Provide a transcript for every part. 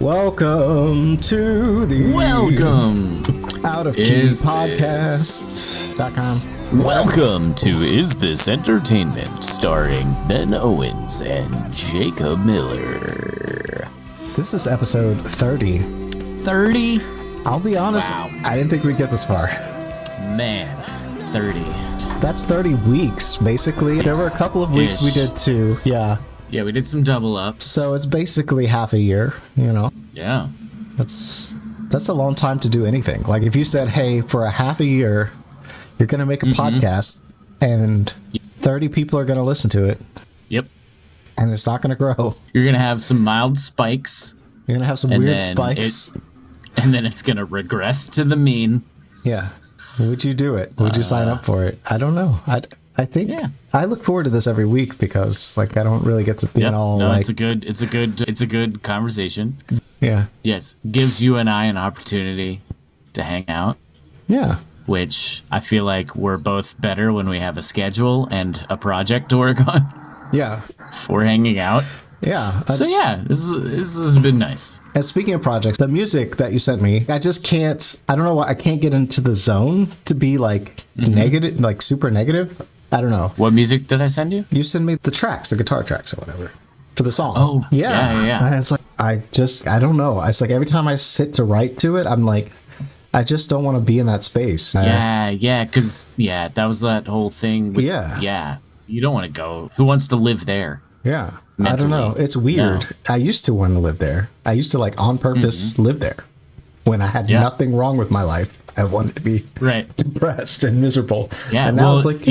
Welcome to the Out of Key Podcast.com. Welcome to Is This Entertainment, starring Ben Owens and Jacob Miller. This is episode 30. 30? I'll be honest, Wow. I didn't think we'd get this far. Man, 30. That's 30 weeks, basically. There were a couple of weeks we did two, yeah. Yeah, we did some double ups. So it's basically half a year, you know. Yeah. That's a long time to do anything. Like if you said, hey, for a half a year, you're going to make a podcast and 30 people are going to listen to it. Yep. And it's not going to grow. You're going to have some mild spikes. You're going to have some weird spikes. And then it's going to regress to the mean. Yeah. Would you do it? Would you sign up for it? I don't know. I think I look forward to this every week because like I don't really get to be all like it's a good conversation. Yeah. Yes. Gives you and I an opportunity to hang out. Yeah. Which I feel like we're both better when we have a schedule and a project to work on. Yeah. For hanging out. Yeah. So yeah, this has been nice. And speaking of projects, the music that you sent me, I just can't, I don't know why, I can't get into the zone to be like negative, like super negative. I don't know. What music did I send you? You send me the tracks, the guitar tracks or whatever for the song. Oh, yeah. And it's like, I don't know. It's like every time I sit to write to it, I'm like, I just don't want to be in that space. Because that was that whole thing. With, you don't want to go. Who wants to live there? Yeah. Mentally. I don't know. It's weird. No. I used to want to live there. I used to like on purpose live there when I had nothing wrong with my life. I wanted to be depressed and miserable. Yeah. And now it's like,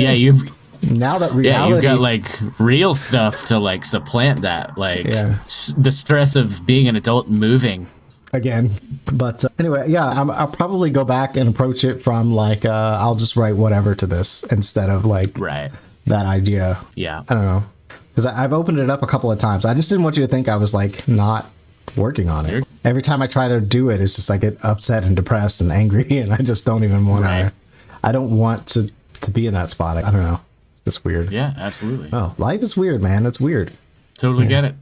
now that reality, you've got like real stuff to like supplant that, like the stress of being an adult moving again. But anyway, I'll probably go back and approach it from like, I'll just write whatever to this instead of like that idea. Yeah. I don't know. Because I've opened it up a couple of times. I just didn't want you to think I was like not working on it. Every time I try to do it, it's just I get upset and depressed and angry, and I just don't even want to. I don't want to be in that spot. I don't know. It's weird. Yeah, absolutely. Oh, life is weird, man. It's weird. Totally get it.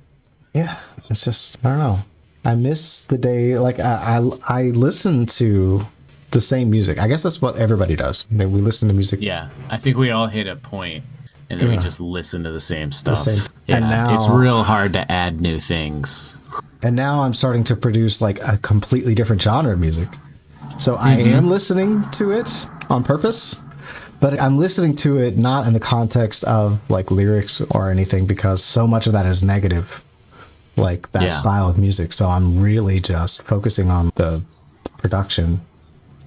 Yeah, it's just I don't know. I miss the day. Like I listen to the same music. I guess that's what everybody does. We listen to music. Yeah, I think we all hit a point. And then we just listen to the same stuff. Yeah, and now, it's real hard to add new things. And now I'm starting to produce like a completely different genre of music. So I am listening to it on purpose, but I'm listening to it not in the context of like lyrics or anything because so much of that is negative, like that style of music. So I'm really just focusing on the production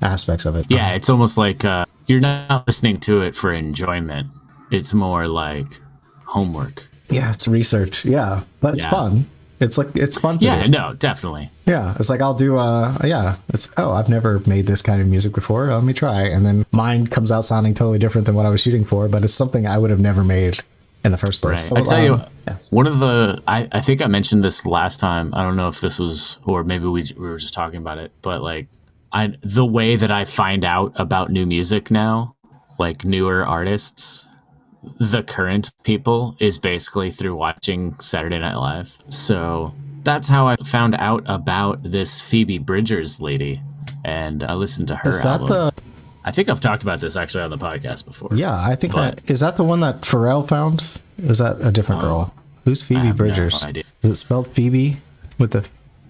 aspects of it. Yeah, it's almost like you're not listening to it for enjoyment. It's more like homework. Yeah, it's research. Yeah, but it's fun. It's like it's fun to do. Yeah, no, definitely. Yeah, it's like I'll do I've never made this kind of music before. Let me try, and then mine comes out sounding totally different than what I was shooting for, but it's something I would have never made in the first place. Right. I tell you, one of the I think I mentioned this last time. I don't know if this was, or maybe we were just talking about it, but like the way that I find out about new music now, like newer artists. The current people is basically through watching Saturday Night Live. So that's how I found out about this Phoebe Bridgers lady. And I listened to her album. I think I've talked about this actually on the podcast before. Yeah, I think is that the one that Pharrell found? Or is that a different girl? Who's Phoebe Bridgers? No idea. Is it spelled Phoebe with the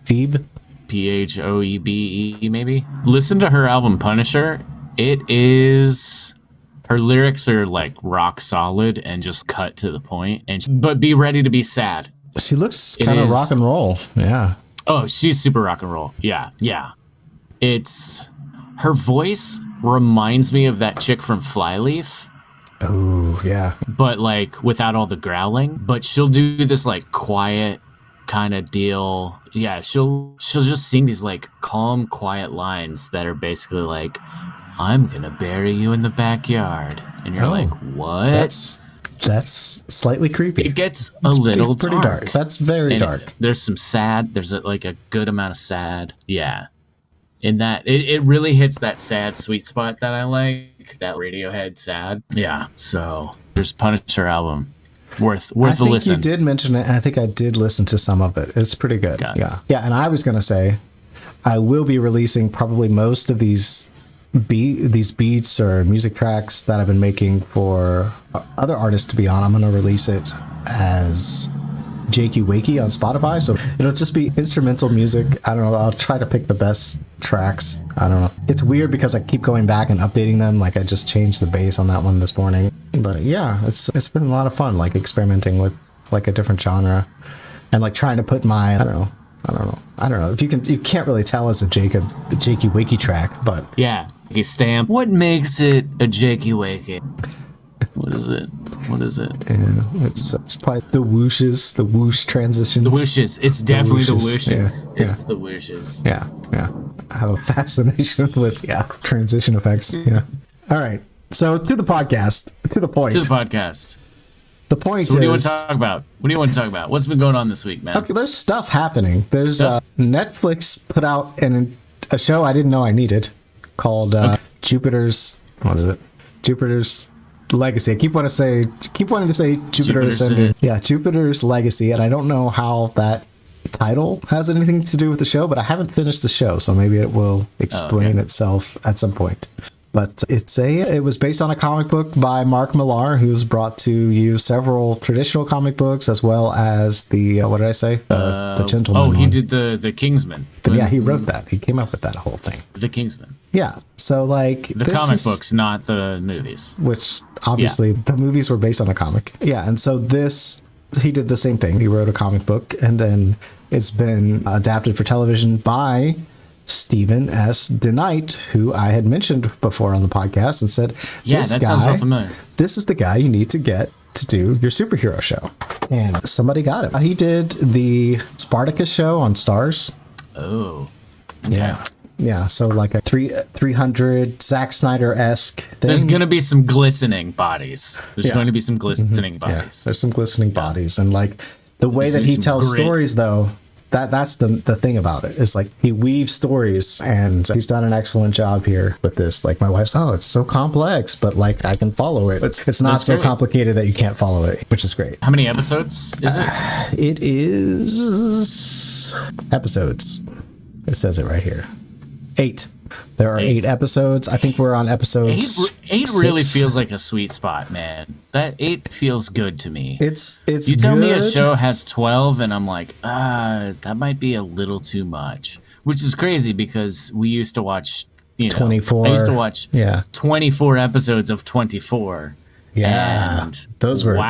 Phoebe? Phoebe, maybe? Listen to her album Punisher. It is... Her lyrics are like rock solid and just cut to the point, but be ready to be sad. She looks kind of rock and roll. Yeah. Oh, she's super rock and roll. Yeah. It's her voice reminds me of that chick from Flyleaf. Oh, yeah. But like without all the growling. But she'll do this like quiet kind of deal. Yeah, she'll just sing these like calm, quiet lines that are basically like, I'm gonna bury you in the backyard, and you're like, "What?" That's slightly creepy. It gets a little pretty dark. That's very dark. There's some sad. There's like a good amount of sad. Yeah, in that it really hits that sad sweet spot that I like. That Radiohead sad. Yeah. So there's Punisher album. Worth I a think listen. you did mention it, and I think I did listen to some of it. It's pretty good. Yeah. And I was gonna say, I will be releasing probably most of these beats or music tracks that I've been making for other artists to be on. I'm gonna release it as Jakey Wakey on Spotify, so it'll just be instrumental music. I don't know, I'll try to pick the best tracks. I don't know, it's weird because I keep going back and updating them. Like I just changed the bass on that one this morning, but yeah, it's been a lot of fun, like experimenting with like a different genre and like trying to put my I don't know if you can't really tell it's a Jakey Wakey track, but yeah, you stamp. What makes it a Jakey Wakey? What is it? Yeah, it's probably the whooshes, the whoosh transitions. The whooshes. It's definitely the whooshes. Yeah. It's the whooshes. Yeah. I have a fascination with transition effects. Yeah. All right. So to the podcast, to the point. The point is. So what do you want to talk about? What's been going on this week, man? Okay, there's stuff happening. There's Netflix put out a show I didn't know I needed called Jupiter's. What is it? Jupiter's Legacy. I keep wanting to say Jupiter's Ascending. Yeah, Jupiter's Legacy, and I don't know how that title has anything to do with the show, but I haven't finished the show, so maybe it will explain itself at some point. But it was based on a comic book by Mark Millar, who's brought to you several traditional comic books as well as the what did I say? The Gentleman. Oh, he did the Kingsman. Yeah, he wrote that. He came up with that whole thing. The Kingsman. Yeah. So like the comic books, not the movies. Which obviously the movies were based on the comic. Yeah, and so he did the same thing. He wrote a comic book, and then it's been adapted for television by Stephen S. DeKnight, who I had mentioned before on the podcast and said, sounds real familiar. This is the guy you need to get to do your superhero show. And somebody got him. He did the Spartacus show on Starz. Oh. Okay. Yeah, so like a 300 Zack Snyder-esque thing. There's going to be some glistening bodies. There's bodies. Yeah, there's some glistening bodies. And like the way that he tells stories, though, that's the thing about it. Is like he weaves stories, and he's done an excellent job here with this. Like my wife's, it's so complex, but like I can follow it. It's not so complicated that you can't follow it, which is great. How many episodes is it? It is episodes. It says it right here. 8. There are 8 episodes. I think we're on episode 8 really feels like a sweet spot, man. That 8 feels good to me. It's you tell me a show has 12 and I'm like, that might be a little too much. Which is crazy because we used to watch 24. I used to watch 24 episodes of 24. Yeah. And those were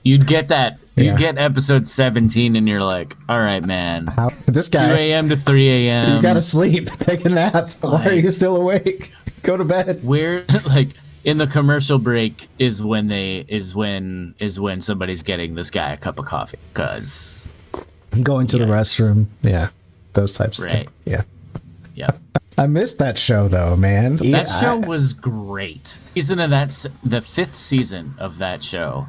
You'd get that. You get episode 17 and you're like, all right, man. This guy 2 a.m. to 3 a.m. You gotta sleep. Take a nap. Why are you still awake? Go to bed. Where like in the commercial break is when somebody's getting this guy a cup of coffee because going to the restroom. Yeah. Those types of stuff. Yeah. Yeah. I missed that show though, man. That show was great. The 5th season of that show.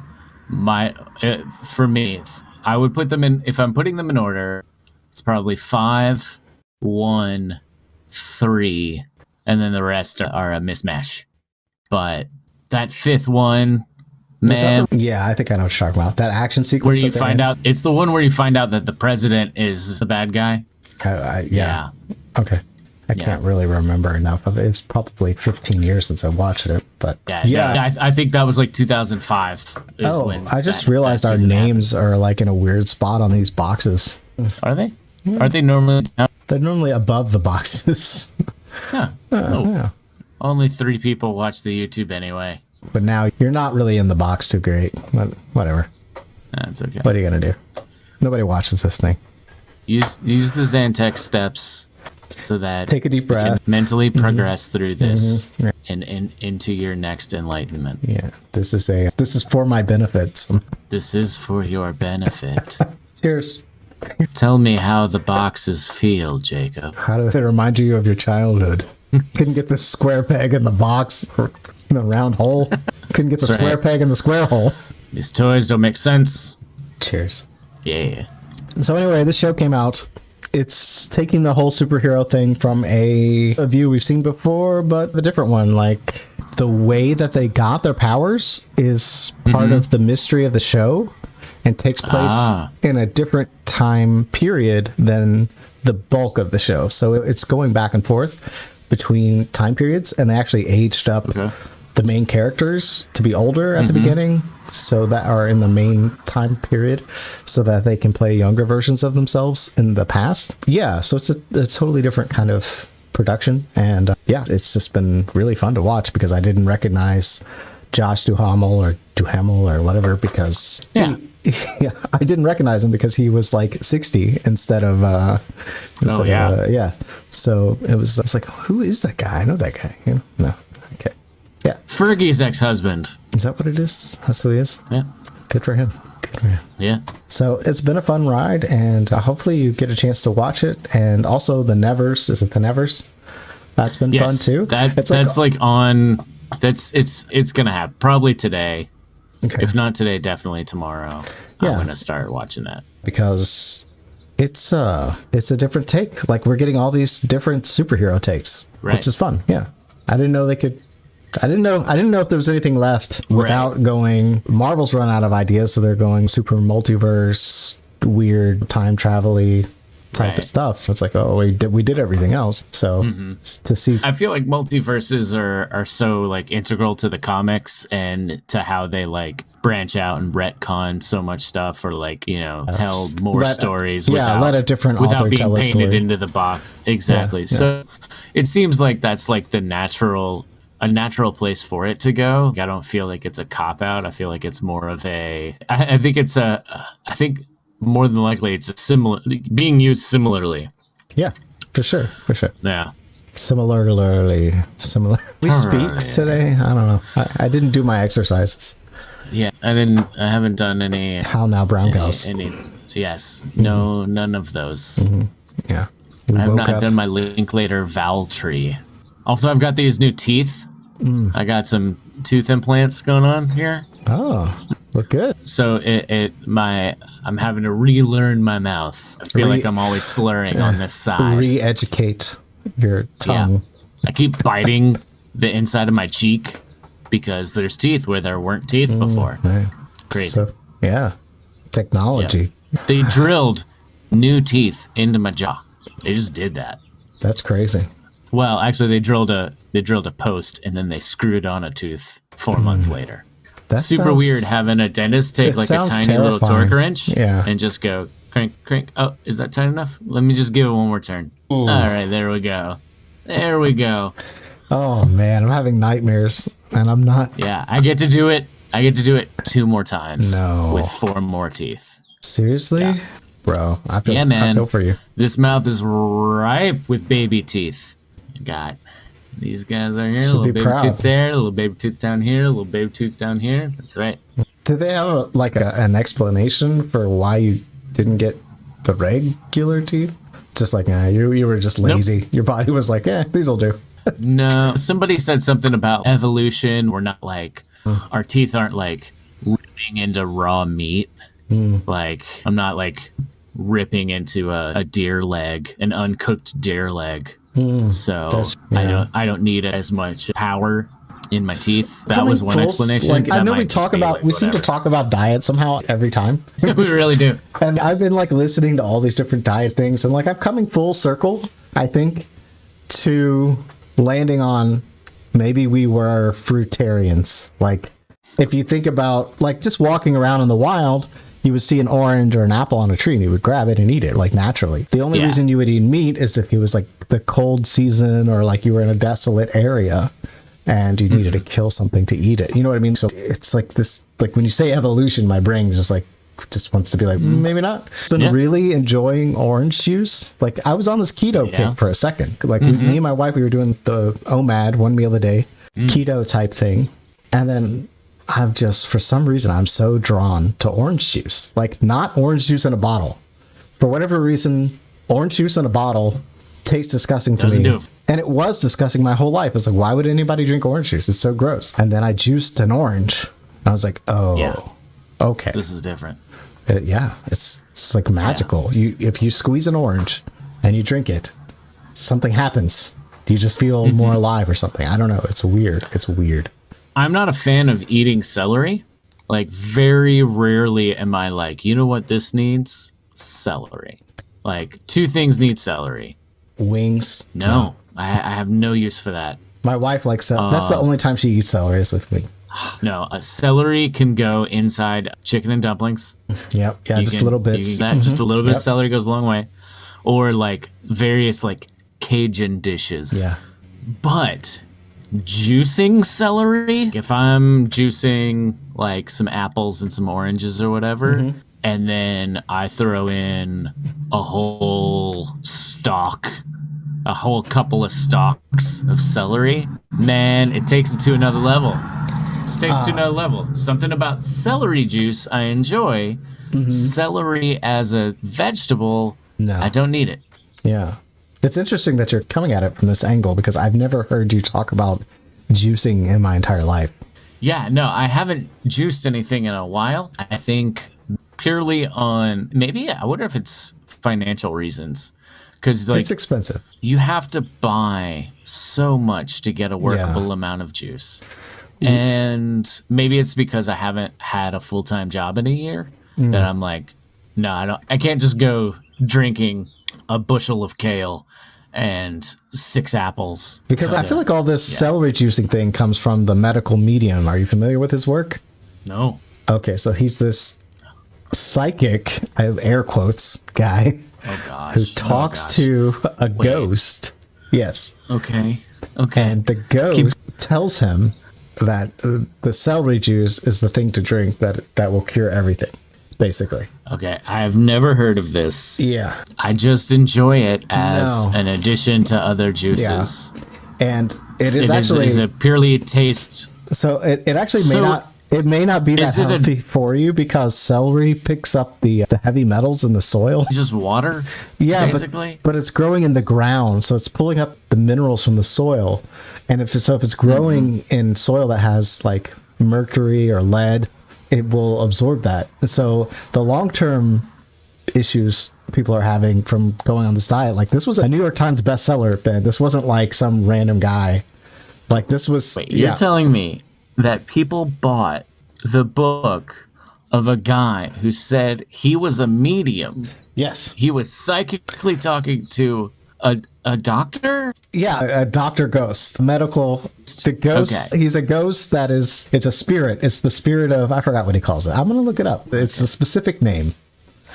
For me, I would put them in. If I'm putting them in order, it's probably 5, 1, 3, and then the rest are a mismatch. But that 5th one, man. I think I know what you're talking about. That action sequence. Where you find out, it's the one where you find out that the president is the bad guy. Yeah. Okay. I can't really remember enough of it. It's probably 15 years since I watched it, but I think that was like 2005. I just realized our names are like in a weird spot on these boxes. Are they? Yeah. Aren't they normally? They're normally above the boxes. Yeah. Only 3 people watch the YouTube anyway. But now you're not really in the box too great. But whatever. That's okay. What are you gonna do? Nobody watches this thing. Use the Zantex steps. So that take a deep breath, you can mentally progress through this and into your next enlightenment. Yeah, this is for my benefit. This is for your benefit. Cheers. Tell me how the boxes feel, Jacob. How do they remind you of your childhood? Couldn't get the square peg in the box or in the round hole. Couldn't get the square peg in the square hole. These toys don't make sense. Cheers. Yeah. So anyway, this show came out. It's taking the whole superhero thing from a view we've seen before, but a different one. Like the way that they got their powers is part of the mystery of the show. and takes place in a different time period than the bulk of the show. So it's going back and forth between time periods, and they actually aged up the main characters to be older at the beginning, so that are in the main time period, so that they can play younger versions of themselves in the past. Yeah, so it's a totally different kind of production, and it's just been really fun to watch because I didn't recognize Josh Duhamel or whatever, because I didn't recognize him because he was like 60 instead of so it was like, who is that guy? I know that guy. No. Okay. Yeah. Fergie's ex-husband. Is that what it is? That's who he is? Yeah. Good for him. Yeah. So it's been a fun ride, and hopefully you get a chance to watch it. And also the Nevers. Is it the Nevers? That's been fun too. It's gonna happen probably today. Okay. If not today, definitely tomorrow. I'm gonna start watching that because it's a different take. Like, we're getting all these different superhero takes, which is fun. Yeah, I didn't know they could. I didn't know if there was anything left without going. Marvel's run out of ideas, so they're going super multiverse, weird time travel-y type of stuff. It's like, oh, we did everything else. So to see, I feel like multiverses are so like integral to the comics and to how they like branch out and retcon so much stuff, or like, tell more stories without a different without being painted into the box. Exactly. So it seems like that's like a natural place for it to go. I don't feel like it's a cop out. I feel like it's more of I think more than likely it's being used similarly. Yeah, for sure. Yeah. Similarly. We speak today. I don't know. I didn't do my exercises. Yeah, I haven't done any. How now, brown cows? Yes. No, none of those. Yeah. I have not done my Linklater vowel tree. Also, I've got these new teeth. I got some tooth implants going on here. Oh, look good. So I'm having to relearn my mouth. I feel like I'm always slurring on this side. Re-educate your tongue. Yeah. I keep biting the inside of my cheek because there's teeth where there weren't teeth before. Right. Crazy. So, technology. Yeah. They drilled new teeth into my jaw. They just did that. That's crazy. Well, actually, they drilled a post and then they screwed on a tooth 4 months later. That's super weird having a dentist take like a tiny little torque wrench and just go crank, crank. Oh, is that tight enough? Let me just give it one more turn. All right, there we go. Oh man, I'm having nightmares and I'm not. Yeah, I get to do it 2 more times. No. With 4 more teeth. Seriously? Yeah. Bro, I feel for you. This mouth is ripe with baby teeth. You got these guys are here, a little baby tooth there, a little baby tooth down here, a little baby tooth down here. That's right. Did they have an explanation for why you didn't get the regular teeth? Just like, you were just lazy. Nope. Your body was like, these will do. No, somebody said something about evolution. We're not like, our teeth aren't like ripping into raw meat. Like, I'm not like ripping into a deer leg, an uncooked deer leg. So I don't need as much power in my teeth. That was one explanation. Like, I know we seem to talk about diet somehow every time. We really do. And I've been like listening to all these different diet things, and like I'm coming full circle, I think, to landing on maybe we were fruitarians. Like, if you think about like just walking around in the wild, you would see an orange or an apple on a tree and you would grab it and eat it like naturally. The only reason you would eat meat is if it was like the cold season or like you were in a desolate area and you needed to kill something to eat it. You know what I mean? So it's like this, like when you say evolution, my brain just wants to be like, maybe not. Been really enjoying orange juice. Like I was on this keto kick for a second. Like me and my wife, we were doing the OMAD, 1 meal a day, keto type thing. And then I've just, for some reason, I'm so drawn to orange juice. Like, not orange juice in a bottle. For whatever reason, orange juice in a bottle tastes disgusting to me. And it was disgusting my whole life. It's like, why would anybody drink orange juice? It's so gross. And then I juiced an orange. And I was like, okay. This is different. It's like magical. If you squeeze an orange and you drink it, something happens. You just feel more alive or something. I don't know. It's weird. I'm not a fan of eating celery, Like, very rarely am I like, you know what this needs? Celery. Like, two things need celery. Wings. No, I have no use for that. My wife likes celery. That's the only time she eats celery is with me. No, a celery can go inside chicken and dumplings. Yep. Yeah, just little bits. Just a little bit Yep. of celery goes a long way. Or like various like Cajun dishes. Yeah. But juicing celery, if I'm juicing like some apples and some oranges or whatever, and then I throw in a whole couple of stalks of celery, man, it takes it to another level. Just takes it to another level. Something about celery juice I enjoy. Celery as a vegetable, No. I don't need it. Yeah. It's interesting that you're coming at it from this angle because I've never heard you talk about juicing in my entire life. Yeah, no, I haven't juiced anything in a while. I think purely on maybe I wonder if it's financial reasons. Because like It's expensive. you have to buy so much to get a workable amount of juice. And maybe it's because I haven't had a full-time job in a year that I'm like, no, I can't just go drinking a bushel of kale and 6 apples. Because I feel like all this celery juicing thing comes from the medical medium. Are you familiar with his work? No. Okay, so he's this psychic, I have air quotes, guy Oh gosh. who talks to a ghost. Yes. Okay. And the ghost tells him that the celery juice is the thing to drink that will cure everything, basically. Okay, I've never heard of this. Yeah. I just enjoy it as No. an addition to other juices. And it is actually is a purely taste. so it actually So, may not be that is it a- healthy for you because celery picks up the heavy metals in the soil. Just water, basically. but it's growing in the ground, so it's pulling up the minerals from the soil. And if it's growing in soil that has like mercury or lead, it will absorb that. So the long-term issues people are having from going on this diet, like this was a New York Times bestseller, Ben. This wasn't like some random guy. Like this was. Wait, you're telling me that people bought the book of a guy who said he was a medium? Yes. He was psychically talking to a doctor? Yeah, a doctor ghost, medical. The ghost. Okay. He's a ghost that is. It's a spirit. It's the spirit of. I forgot what he calls it. I'm gonna look it up. It's a specific name.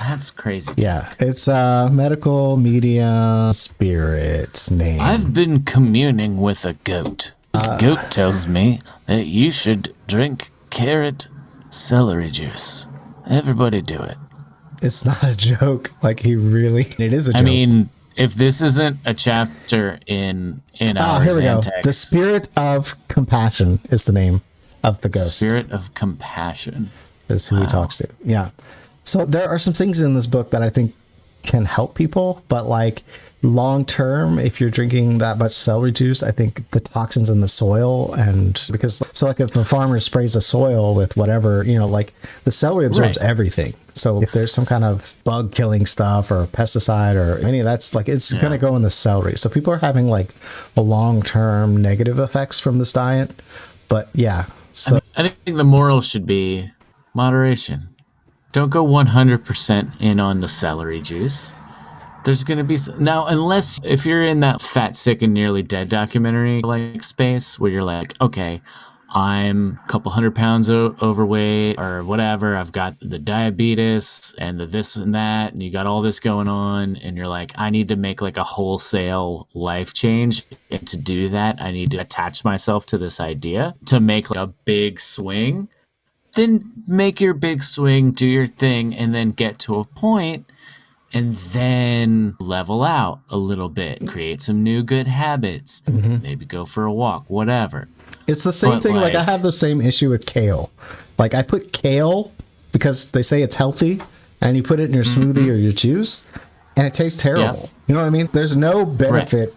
That's crazy. Yeah, it's a medical medium spirit name. I've been communing with a goat. This goat tells me that you should drink carrot celery juice. Everybody do it. It's not a joke. Like he really. It is a joke. I mean, if this isn't a chapter in our here we go. Xantex, The spirit of compassion is the name of the ghost. spirit of compassion. Is who he talks to. Yeah. So there are some things in this book that I think can help people, but like long term, if you're drinking that much celery juice, I think the toxins in the soil and because so like if a farmer sprays the soil with whatever, like the celery absorbs everything. So if there's some kind of bug killing stuff or pesticide or any of that's like it's going to go in the celery. So people are having like a long term negative effects from this diet. But yeah. So I think the moral should be moderation. Don't go 100% in on the celery juice. There's going to be now, unless if you're in that Fat, Sick, and Nearly Dead documentary like space where you're like, okay, I'm a couple 100 pounds overweight or whatever. I've got the diabetes and the this and that, and you got all this going on, and you're like, I need to make like a wholesale life change. And to do that, I need to attach myself to this idea to make like a big swing. Then make your big swing, do your thing, and then get to a point and then level out a little bit, create some new good habits, maybe go for a walk, whatever. it's the same thing. Like I have the same issue with kale. Like I put kale because they say it's healthy and you put it in your smoothie or your juice and it tastes terrible. Yep. You know what I mean? There's no benefit.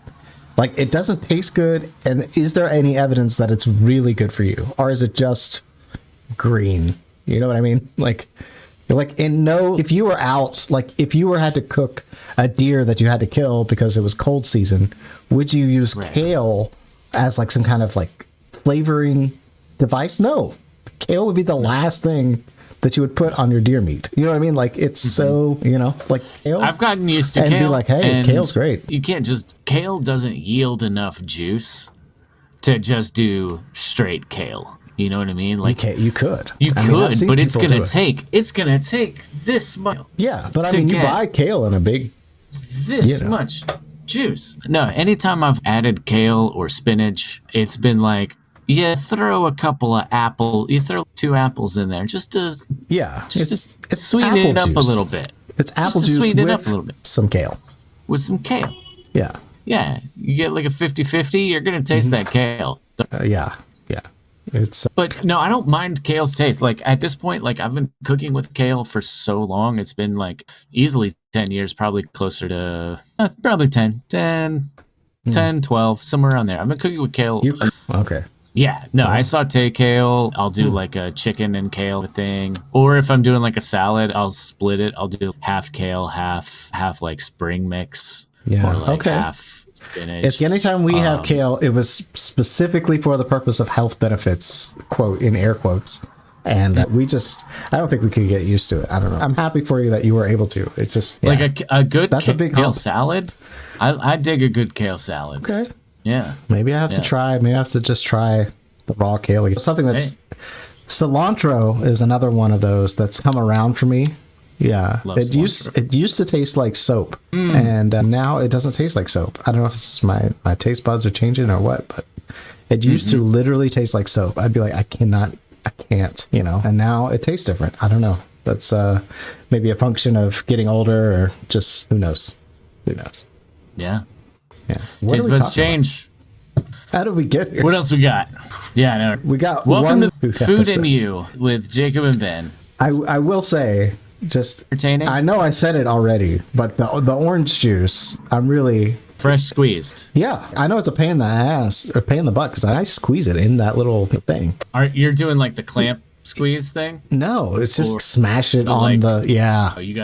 Like it doesn't taste good. And is there any evidence that it's really good for you? Or is it just green? You know what I mean? Like if you were out, like if you had to cook a deer that you had to kill because it was cold season, would you use kale as like some kind of like flavoring device? No. kale would be the last thing that you would put on your deer meat. You know what I mean? Like, it's so, like kale. I've gotten used to and kale. be like, hey, and kale's great. You can't just, kale doesn't yield enough juice to just do straight kale. You know what I mean? Like, You could. But it's going to take this much. Yeah, but I mean, you buy kale in a big... This much juice. No, anytime I've added kale or spinach, it's been like, throw a couple of you throw 2 apples in there just to sweeten it up a little bit. It's apple juice sweeten with it up a little bit. Some kale. With some kale. Yeah. Yeah, you get like a 50-50, you're going to taste that kale. Yeah. It's But no, I don't mind kale's taste. Like at this point, like I've been cooking with kale for so long. It's been like easily 10 years, probably closer to probably 10, 12, somewhere around there. I've been cooking with kale. Okay. Yeah, no, I saute kale. I'll do like a chicken and kale thing. Or if I'm doing like a salad, I'll split it. I'll do half kale, half like spring mix. Yeah. Or like okay. half spinach. It's anytime we have kale, it was specifically for the purpose of health benefits, quote, in air quotes. And I don't think we could get used to it. I don't know. I'm happy for you that you were able to. It's just like a good That's a big kale hump. salad. I dig a good kale salad. Okay. Yeah. Maybe I have to try. Maybe I have to just try the raw kale. Something that's cilantro is another one of those that's come around for me. Yeah, it used to taste like soap, and now it doesn't taste like soap. I don't know if it's my taste buds are changing or what, but it used to literally taste like soap. I'd be like, I can't, and now it tastes different. I don't know. That's maybe a function of getting older, or just who knows. Yeah. Taste buds change. How did we get here? What else we got? Yeah, I know. We got Welcome to Food episode. and You with Jacob and Ben. I will say, just entertaining. I know I said it already, but the orange juice, I'm really fresh squeezed. Yeah, I know it's a pain in the ass or pain in the butt because I squeeze it in that little thing. You're doing like the clamp squeeze thing? No, it's just smash it on the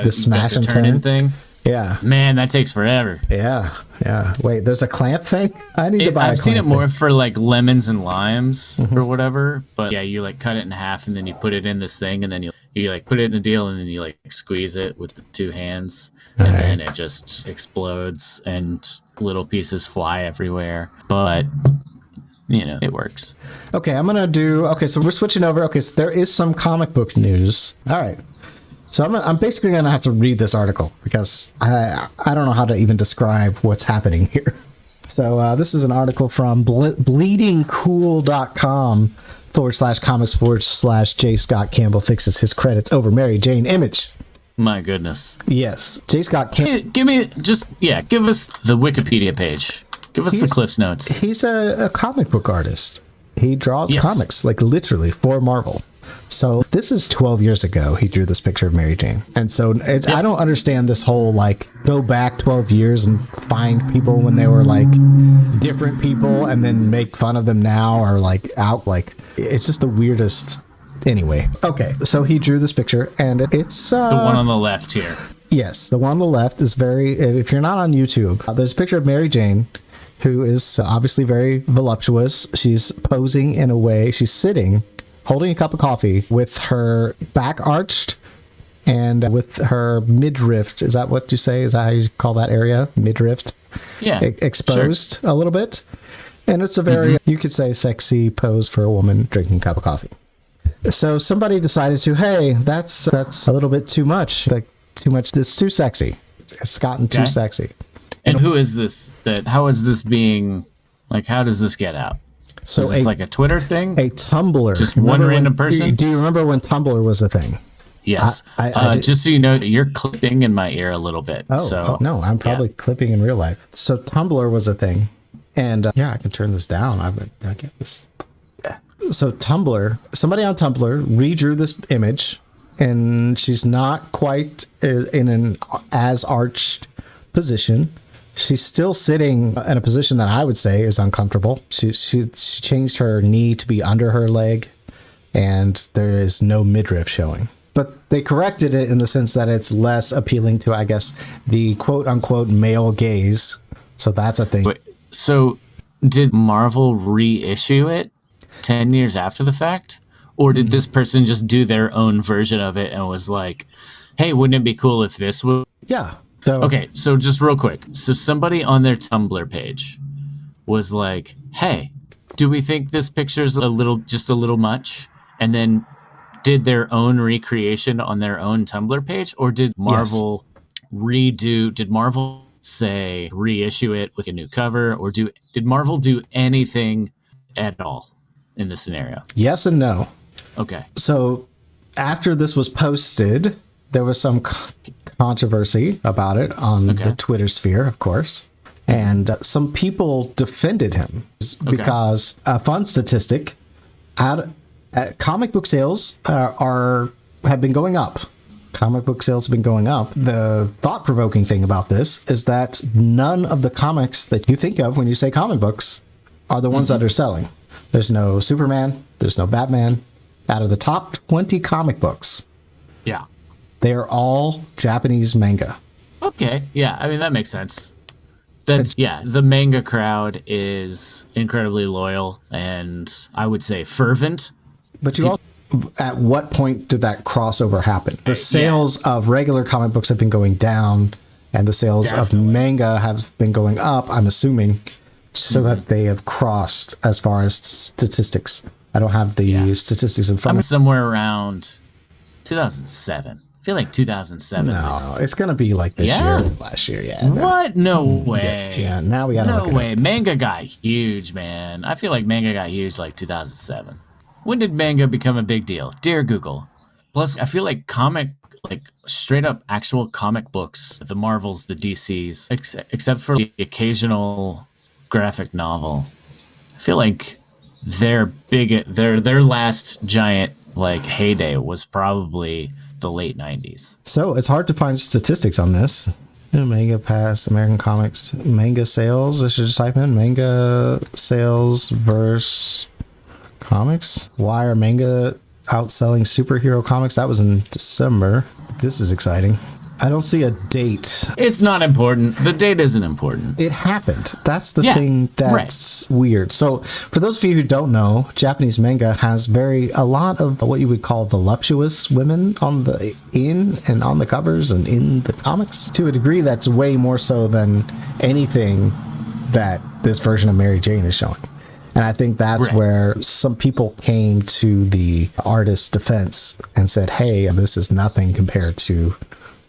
the smash and turn in thing. Yeah, man, that takes forever. Yeah. Wait, there's a clamp thing? I need to buy. I've seen it more for like lemons and limes or whatever. But yeah, you like cut it in half and then you put it in this thing and then you like put it in a deal and then you like squeeze it with the 2 hands and then it just explodes and little pieces fly everywhere. But it works. Okay, so we're switching over. Okay, so there is some comic book news. All right. So I'm basically going to have to read this article because I don't know how to even describe what's happening here. So this is an article from bleedingcool.com/comics/ J. Scott Campbell fixes his credits over Mary Jane image. My goodness. Yes. J. Scott Campbell. Give us the Wikipedia page. Give us the Cliff's Notes. He's a comic book artist. He draws comics, like literally, for Marvel. So this is 12 years ago he drew this picture of Mary Jane. And so I don't understand this whole like go back 12 years and find people when they were like different people and then make fun of them now or like out like it's just the weirdest. Anyway, okay, so he drew this picture and it's the one on the left here. Yes, the one on the left is if you're not on YouTube, there's a picture of Mary Jane who is obviously very voluptuous. She's posing in a way, she's sitting holding a cup of coffee with her back arched and with her midriff. Is that what you say? Is that how you call that area? Midriff? Yeah. Exposed a little bit. And it's a very, you could say, sexy pose for a woman drinking a cup of coffee. So somebody decided to, hey, that's a little bit too much. Like, too much. It's too sexy. It's gotten too sexy. And who is this? How is this being, like, how does this get out? So is this like a Twitter thing? A Tumblr. Just one random person? Do you remember when Tumblr was a thing? Yes. Just so you know, you're clipping in my ear a little bit. No, I'm probably clipping in real life. So Tumblr was a thing. And I can turn this down. I get this. So Tumblr, somebody on Tumblr redrew this image and she's not quite in an as arched position. She's still sitting in a position that I would say is uncomfortable. She changed her knee to be under her leg, and there is no midriff showing. But they corrected it in the sense that it's less appealing to, I guess, the quote-unquote male gaze. So that's a thing. Wait, so did Marvel reissue it 10 years after the fact? Or did this person just do their own version of it and was like, hey, wouldn't it be cool if this was... Yeah. So Okay, so just real quick. So somebody on their Tumblr page was like, hey, do we think this picture's just a little much? And then did their own recreation on their own Tumblr page? Or did Marvel did Marvel say reissue it with a new cover? Or did Marvel do anything at all in this scenario? Yes and no. Okay. So after this was posted, there was some controversy about it on the Twitter sphere, of course. And some people defended him because a fun statistic, comic book sales have been going up. Comic book sales have been going up. The thought-provoking thing about this is that none of the comics that you think of when you say comic books are the ones that are selling. There's no Superman. There's no Batman. Out of the top 20 comic books, they are all Japanese manga. Okay, yeah, I mean, that makes sense. The manga crowd is incredibly loyal and I would say fervent. But at what point did that crossover happen? The sales of regular comic books have been going down and the sales of manga have been going up, I'm assuming, so that they have crossed as far as statistics. I don't have the statistics in front of me. Somewhere around 2007. I feel like 2007. No, it's going to be like this year, last year. Yeah. What? No way. Yeah, now we got to No way. Manga got huge, man. I feel like manga got huge like 2007. When did manga become a big deal? Dear Google. Plus, I feel like straight up actual comic books, the Marvels, the DCs, except for the occasional graphic novel, I feel like their last giant heyday was probably the late 90s. So it's hard to find statistics on this. Manga Pass, American Comics, manga sales. I should just type in manga sales versus comics. Why are manga outselling superhero comics? That was in December. This is exciting. I don't see a date. It's not important. The date isn't important. It happened. That's the thing that's weird. So for those of you who don't know, Japanese manga has a lot of what you would call voluptuous women on the covers and in the comics, to a degree that's way more so than anything that this version of Mary Jane is showing. And I think that's where some people came to the artist's defense and said, hey, this is nothing compared to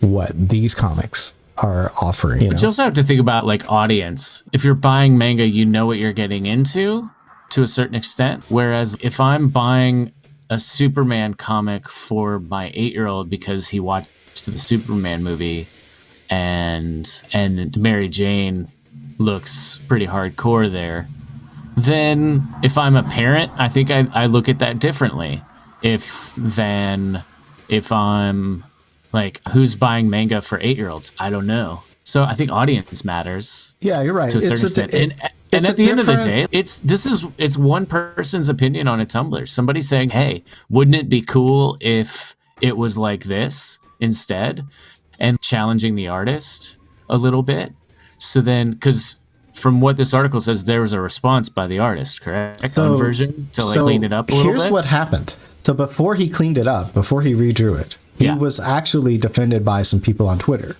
what these comics are offering. But you also have to think about audience. If you're buying manga, you know what you're getting into to a certain extent. Whereas if I'm buying a Superman comic for my 8-year-old because he watched the Superman movie and Mary Jane looks pretty hardcore there, then if I'm a parent, I think I look at that differently. If I'm who's buying manga for 8-year-olds? I don't know. So I think audience matters. Yeah, you're right. To a certain extent. And at the end of the day, it's one person's opinion on a Tumblr. Somebody saying, hey, wouldn't it be cool if it was like this instead? And challenging the artist a little bit. So then, because from what this article says, there was a response by the artist, correct? On version to clean it up a little bit? Here's what happened. So before he cleaned it up, before he redrew it, he was actually defended by some people on Twitter.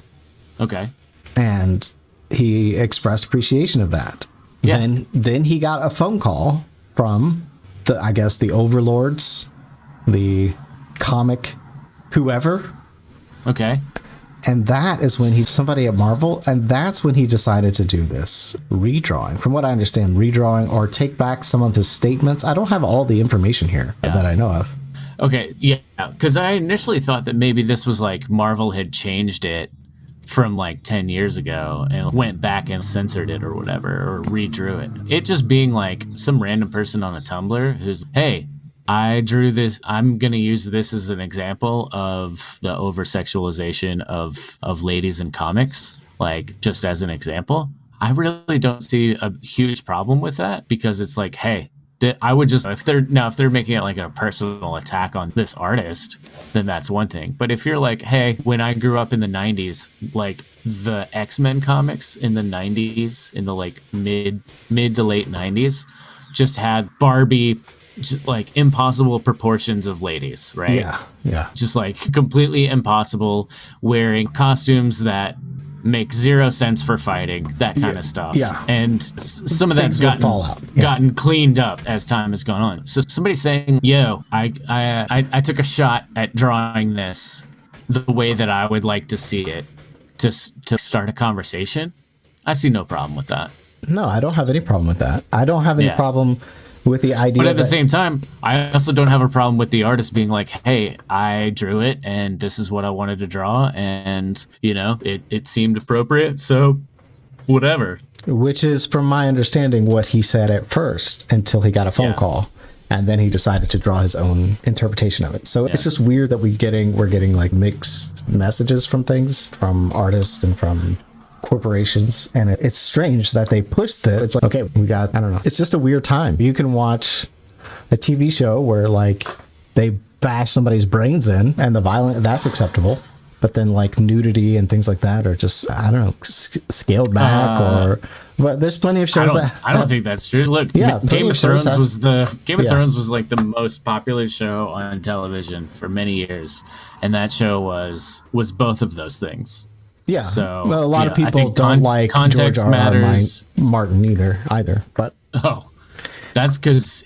Okay. And he expressed appreciation of that. Yeah. Then he got a phone call from the overlords, the comic whoever. Okay. And that is when somebody at Marvel, and that's when he decided to do this redrawing. From what I understand, redrawing or take back some of his statements. I don't have all the information here that I know of. Okay, yeah, because I initially thought that maybe this was Marvel had changed it from 10 years ago and went back and censored it or whatever, or redrew it. It just being some random person on a Tumblr who's, hey, I drew this. I'm going to use this as an example of the over-sexualization of ladies in comics, just as an example. I really don't see a huge problem with that because it's hey, I would just, if they're making it a personal attack on this artist, then that's one thing. But if you're hey, when I grew up in the 90s, the X-Men comics in the 90s, in the mid to late 90s, just had Barbie just like impossible proportions of ladies, right? Yeah. Just like completely impossible, wearing costumes that make zero sense for fighting, that kind of stuff. Yeah. And some of that's gotten cleaned up as time has gone on. So somebody saying, yo, I took a shot at drawing this the way that I would like to see it to start a conversation. I see no problem with that. No, I don't have any problem with that. I don't have any problem with the idea. But at the same time, I also don't have a problem with the artist being like, hey, I drew it and this is what I wanted to draw. And, you know, it seemed appropriate. So whatever. Which is, from my understanding, what he said at first until he got a phone call. And then he decided to draw his own interpretation of it. So it's just weird that we're getting like mixed messages from things, from artists and from corporations, and it's strange that they pushed it. It's like, okay, I don't know. It's just a weird time. You can watch a TV show where like they bash somebody's brains in, and that's acceptable. But then like nudity and things like that are just, I don't know, scaled back but there's plenty of shows I don't think that's true. Look, Game of Thrones was like the most popular show on television for many years, and that show was both of those things. Yeah. So well, a lot of people don't like context George matters. Martin either. But that's because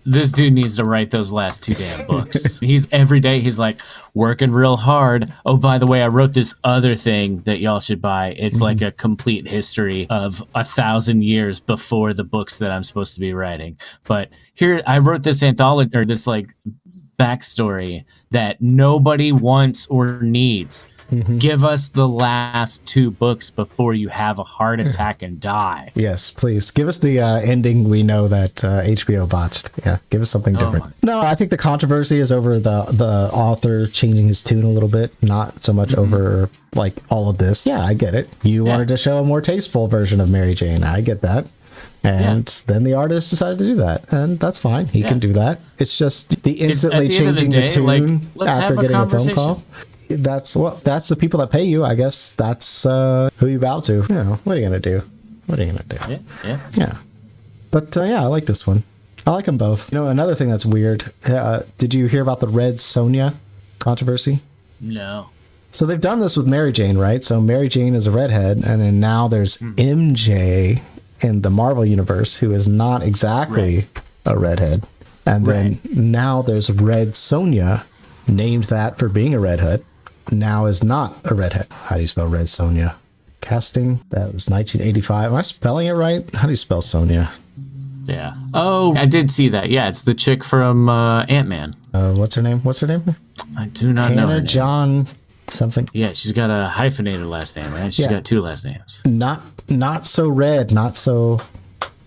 this dude needs to write those last 2 damn books. Every day he's like working real hard. Oh, by the way, I wrote this other thing that y'all should buy. It's like a complete history of 1,000 years before the books that I'm supposed to be writing. But here I wrote this anthology, or this like backstory that nobody wants or needs. Give us the last 2 books before you have a heart attack and die. Yes, please. Give us the ending we know that HBO botched. Yeah, give us something different. No, I think the controversy is over the author changing his tune a little bit, not so much over like all of this. Yeah, I get it. You wanted to show a more tasteful version of Mary Jane. I get that. And then the artist decided to do that, and that's fine. He can do that. It's just the instantly changing the tune after getting a phone call. That's the people that pay you, I guess. That's who you bow to. You know, what are you gonna do? Yeah. But I like this one. I like them both. You know, another thing that's weird. Did you hear about the Red Sonja controversy? No. So they've done this with Mary Jane, right? So Mary Jane is a redhead, and then now there's MJ in the Marvel universe who is not exactly a redhead, and then now there's Red Sonja, named that for being a redhead. Now is not a redhead. How do you spell Red Sonja? Recasting. That was 1985. Am I spelling it right? How do you spell Sonja? Yeah. Oh, I did see that. Yeah, it's the chick from Ant-Man. What's her name? I do not know her name. John something. Yeah, she's got a hyphenated last name, right? She's got 2 last names. Not so red. Not so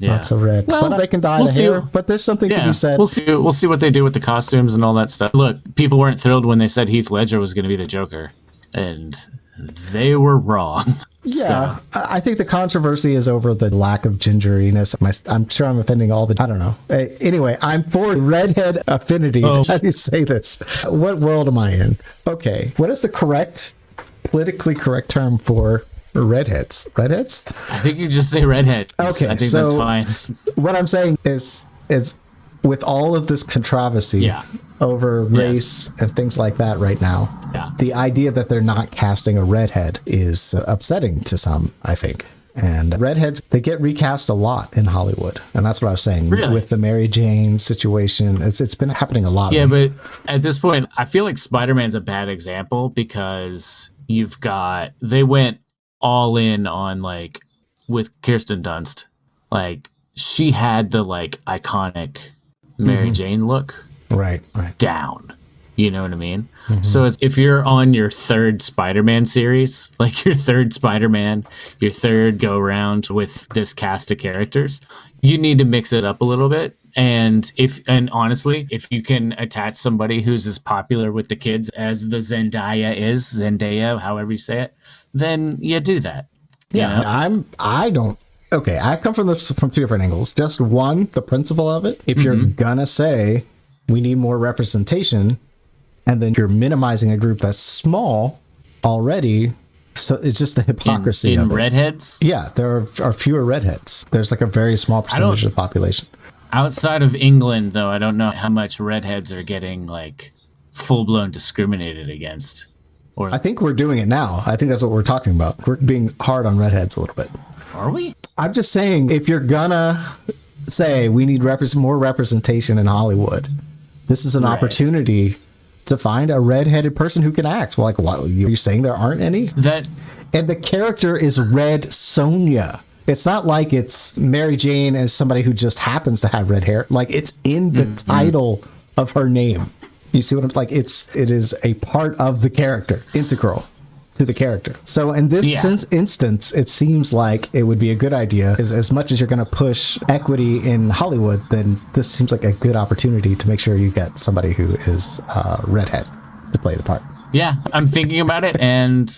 red. Well, but they can dye the hair. But there's something to be said. We'll see what they do with the costumes and all that stuff. Look, people weren't thrilled when they said Heath Ledger was going to be the Joker, and they were wrong. Yeah, so. I think the controversy is over the lack of gingeriness. I'm sure I'm offending all the... I don't know. Anyway, I'm for redhead affinity. Oh. How do you say this? What world am I in? Okay, what is the politically correct term for redheads? Redheads? I think you just say redhead. Okay, I think that's fine. What I'm saying is with all of this controversy over race and things like that right now, the idea that they're not casting a redhead is upsetting to some, I think. And redheads, they get recast a lot in Hollywood. And that's what I was saying. Really? With the Mary Jane situation, it's been happening a lot. Yeah, but at this point, I feel like Spider-Man's a bad example because they went all in on like with Kirsten Dunst. Like she had the like iconic Mary Jane look down. You know what I mean? So if you're on your 3rd Spider-Man series, like your 3rd Spider-Man, your 3rd go round with this cast of characters, you need to mix it up a little bit. And honestly, if you can attach somebody who's as popular with the kids as the Zendaya, however you say it, then you do that. Yeah, I come from 2 different angles. Just one, the principle of it. If you're gonna say we need more representation, and then you're minimizing a group that's small already, so it's just the hypocrisy in of it. Redheads? Yeah, there are fewer redheads. There's like a very small percentage of the population. Outside of England, though, I don't know how much redheads are getting like full blown discriminated against. Or I think we're doing it now. I think that's what we're talking about. We're being hard on redheads a little bit. are we? I'm just saying, if you're gonna say we need more representation in Hollywood, this is an opportunity to find a redheaded person who can act. Well, like, what, you're saying there aren't any? And the character is Red Sonja. It's not like it's Mary Jane as somebody who just happens to have red hair. Like, it's in the title of her name. You see what I'm like? It is a part of the character, integral to the character. So in this instance, it seems like it would be a good idea. As much as you're going to push equity in Hollywood, then this seems like a good opportunity to make sure you get somebody who is redhead to play the part. Yeah, I'm thinking about it, and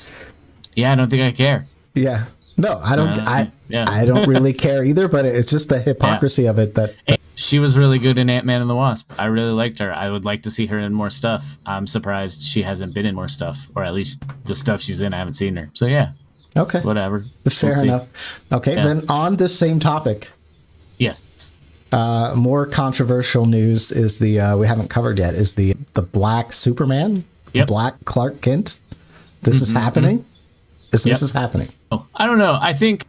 I don't think I care. Yeah. No, I don't. I don't really care either. But it's just the hypocrisy of it that. She was really good in Ant-Man and the Wasp. I really liked her. I would like to see her in more stuff. I'm surprised she hasn't been in more stuff, or at least the stuff she's in, I haven't seen her. So yeah. Okay. Whatever. Fair enough. Okay, then on this same topic. Yes. More controversial news is we haven't covered yet, is the Black Superman, Black Clark Kent. This is happening. This is happening. Oh, I don't know. I think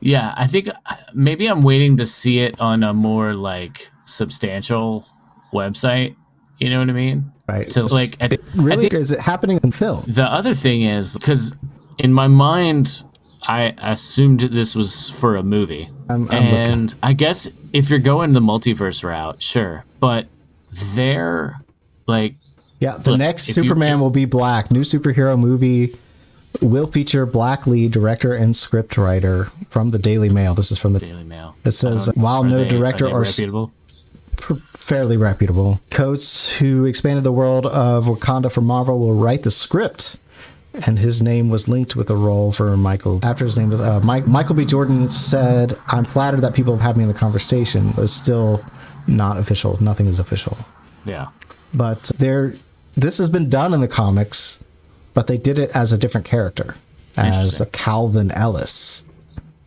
maybe I'm waiting to see it on a more like substantial website. You know what I mean? Right. To like, is it happening in film? The other thing is, because in my mind, I assumed this was for a movie. I'm looking. I guess if you're going the multiverse route, sure. But they're like... Yeah, the next Superman will be black. New superhero movie will feature black lead, director, and script writer from the Daily Mail. This is from the Daily Mail. It says, while no director or... reputable? Fairly reputable. Coates, who expanded the world of Wakanda for Marvel, will write the script. And his name was linked with a role for Michael. After his name was Michael B. Jordan said, "I'm flattered that people have had me in the conversation, but it's still not official. Nothing is official." Yeah. But this has been done in the comics, but they did it as a different character, as a Calvin Ellis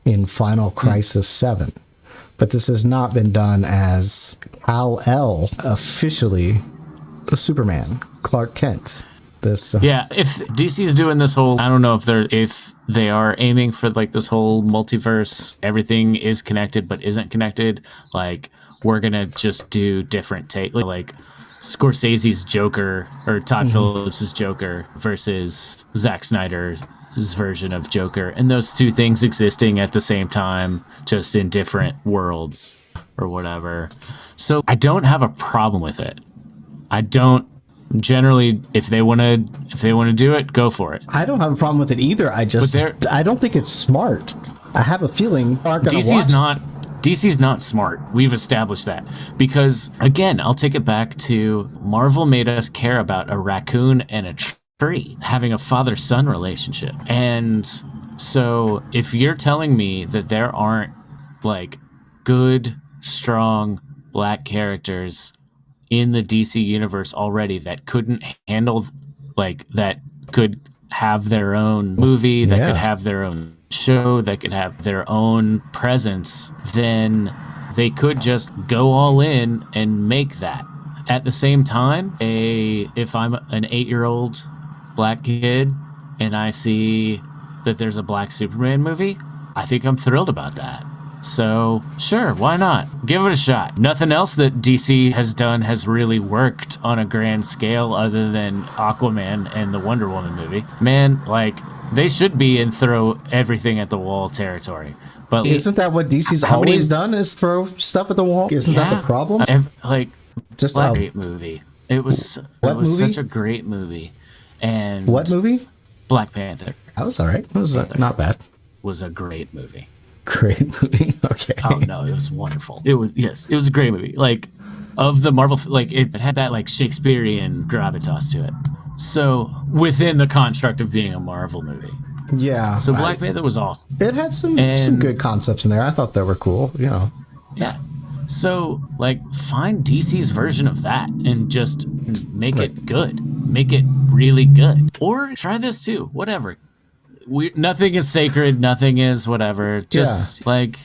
in Final Crisis 7. But this has not been done as Kal-El, officially a Superman, Clark Kent. If DC's doing this whole, I don't know if they are aiming for like this whole multiverse, everything is connected but isn't connected. Like, we're gonna just do different take, like Scorsese's Joker or Todd Phillips's Joker versus Zack Snyder's version of Joker, and those two things existing at the same time, just in different worlds or whatever. So I don't have a problem with it. I don't. Generally, if they want to do it, go for it. I don't have a problem with it either. I don't think it's smart. I have a feeling DC's not smart. We've established that. Because again, I'll take it back to Marvel made us care about a raccoon and a tree having a father-son relationship. And so if you're telling me that there aren't like good, strong black characters in the DC universe already that couldn't handle, like, that could have their own movie, that could have their own show, that could have their own presence, then they could just go all in and make that. At the same time, if I'm an 8-year-old black kid and I see that there's a black Superman movie, I think I'm thrilled about that. So, sure, why not? Give it a shot. Nothing else that DC has done has really worked on a grand scale other than Aquaman and the Wonder Woman movie. Man, like, they should be in throw everything at the wall territory. But isn't that what DC's always done, is throw stuff at the wall? Isn't that the problem? Just a great movie. It was such a great movie. And what movie? Black Panther. That was all right. It was not bad. Was a great movie. Great movie. Okay. Oh no, it was wonderful. It was a great movie. Like, of the Marvel, like, it had that like Shakespearean gravitas to it. So within the construct of being a Marvel movie. Yeah. So Black Panther was awesome. It had some good concepts in there. I thought they were cool. You know. Yeah. So, like, find DC's version of that and just make it good. Make it really good. Or try this too. Whatever. Nothing is sacred. Nothing is whatever. Just like,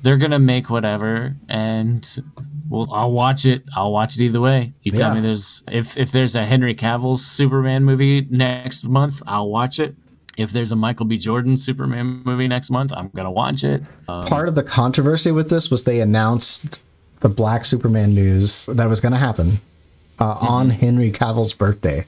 they're gonna make whatever, and Well, I'll watch it. I'll watch it either way. You tell me if there's a Henry Cavill Superman movie next month, I'll watch it. If there's a Michael B. Jordan Superman movie next month, I'm gonna watch it. Part of the controversy with this was they announced the Black Superman news that was going to happen on Henry Cavill's birthday.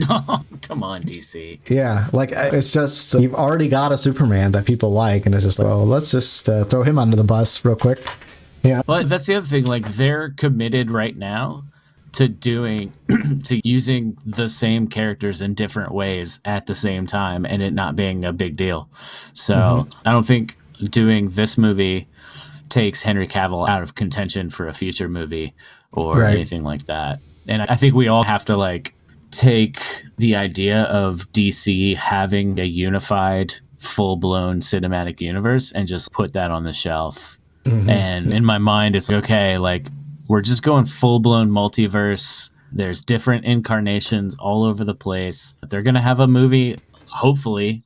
Oh, come on, DC. Yeah, like it's just you've already got a Superman that people like, and it's just like, well, let's just throw him under the bus real quick. Yeah, but that's the other thing. Like they're committed right now to using the same characters in different ways at the same time, and it not being a big deal. So I don't think doing this movie takes Henry Cavill out of contention for a future movie or anything like that. And I think we all have to like take the idea of DC having a unified, full-blown cinematic universe and just put that on the shelf. And in my mind, it's okay, like we're just going full-blown multiverse. There's different incarnations all over the place. They're going to have a movie, hopefully,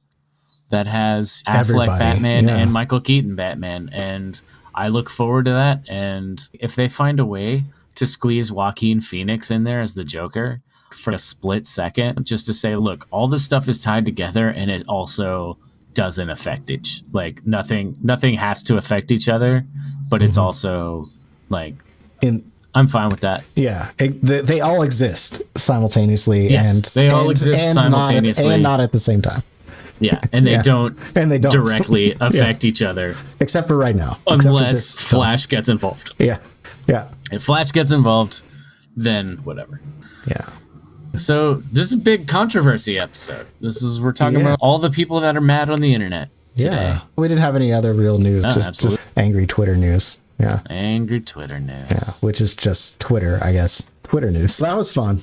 that has Affleck Batman and Michael Keaton Batman. And I look forward to that. And if they find a way to squeeze Joaquin Phoenix in there as the Joker for a split second, just to say, look, all this stuff is tied together and it also doesn't affect each, like nothing has to affect each other, but it's also like, I'm fine with that. Yeah, they all exist simultaneously, and they all exist simultaneously and not at the same time. Yeah, and they don't directly affect yeah. each other, except for right now, unless Flash gets involved. Yeah. If Flash gets involved, then whatever. Yeah. So this is a big controversy episode. We're talking about all the people that are mad on the internet today. Yeah, we didn't have any other real news, just angry Twitter news. Yeah, angry Twitter news. Yeah, which is just Twitter, I guess. Twitter news. That was fun.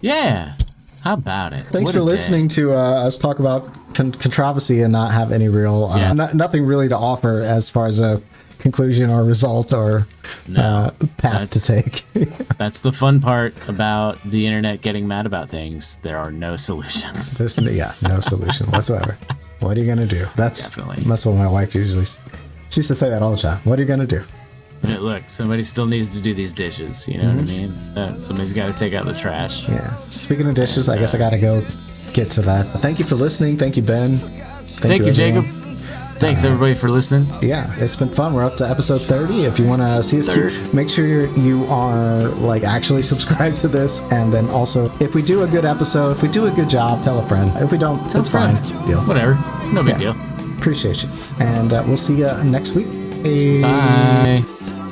Yeah. How about it? Thanks for listening to us talk about controversy and not have any real, nothing really to offer as far as a conclusion or result or path to take. That's the fun part about the internet getting mad about things. There are no solutions. There's no solution whatsoever. What are you gonna do? That's what my wife usually. She used to say that all the time. What are you gonna do? Yeah, look, somebody still needs to do these dishes. You know what I mean? Somebody's got to take out the trash. Yeah. Speaking of dishes, I guess I gotta go get to that. Thank you for listening. Thank you, Ben. Thank you, Jacob. Thanks everybody for listening. Yeah, it's been fun. We're up to episode 30. If you want to see us, make sure you are like actually subscribed to this, and then also if we do a good episode, if we do a good job, tell a friend. If we don't, it's fine. Deal. Whatever, no big deal. Appreciate you, and we'll see you next week. Bye.